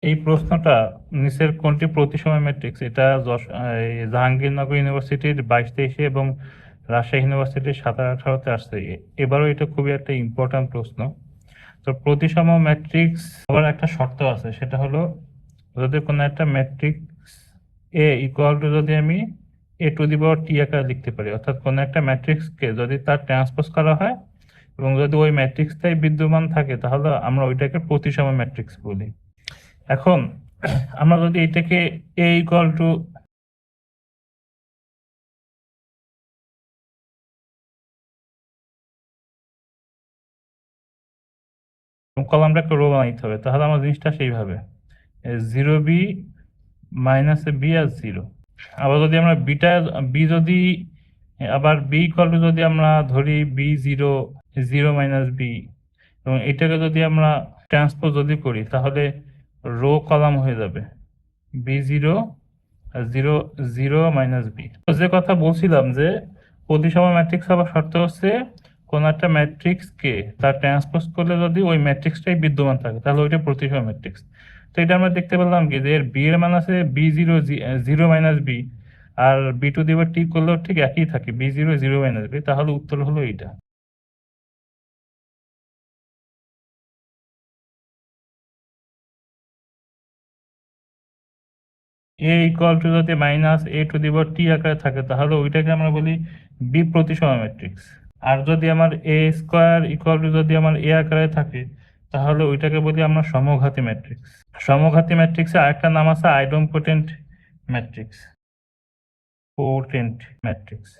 এই প্রশ্নটা নিচের কোনটি প্রতিসম ম্যাট্রিক্স? এটা জাহাঙ্গীরনগর ইউনিভার্সিটির 22-23 এবং রাজশাহী ইউনিভার্সিটির 17-18-তে আসছে। এবারও এটা খুবই একটা ইম্পর্ট্যান্ট প্রশ্ন। তো প্রতিসম ম্যাট্রিক্স আবার একটা শর্ত আছে, সেটা হলো যদি কোনো একটা ম্যাট্রিক্স এ ইকুয়াল টু যদি আমি এ টু দি পাওয়ার টি আকারে লিখতে পারি, অর্থাৎ কোনো একটা ম্যাট্রিক্সকে যদি তার ট্রান্সপোজ করা হয় এবং যদি ওই ম্যাট্রিক্সটাই বিদ্যমান থাকে, তাহলে আমরা ওইটাকে প্রতিসম ম্যাট্রিক্স বলি। এখন আমরা যদি এটাকে এ ইকুয়াল টু কলামটা একটা রো বানাইতে হবে, তাহলে আমার জিনিসটা সেইভাবে 0b মাইনাস বি আর 0। আবার যদি আমরা বি যদি আবার বি ইকুয়াল টু যদি আমরা ধরি বি 0 মাইনাস বি, এবং এটাকে যদি আমরা ট্রান্সপোজ যদি করি, তাহলে রো কলাম হয়ে যাবে বি 0 জিরো 0 মাইনাস বি। যে কথা বলছিলাম যে প্রতিসম ম্যাট্রিক্স হওয়ার শর্ত হচ্ছে কোন একটা ম্যাট্রিক্সকে তার ট্রান্সপোজ করলে যদি ওই ম্যাট্রিক্সটাই বিদ্যমান থাকে, তাহলে ওইটা প্রতিসম ম্যাট্রিক্স। তো এটা আমরা দেখতে পেলাম কি যে এর বি এর মান আছে বি 0 মাইনাস বি, আর b to the power t করলেও ঠিক একই থাকে বি 0 মাইনাস বি, তাহলে উত্তর হলো এইটা। এ ইকুয়াল টু যদি minus A two the power টি আকারে থাকে, তাহলে ওইটাকে আমরা বলি বি প্রতিসম ম্যাট্রিক্স। আর যদি আমার এ স্কোয়ার ইকুয়াল টু যদি আমার এ আকারে থাকে, তাহলে ওইটাকে বলি আমরা সমঘাতী ম্যাট্রিক্স। সমঘাতী ম্যাট্রিক্সের আরেকটা নাম আছে আইডেম্পোটেন্ট ম্যাট্রিক্স। Potent matrix.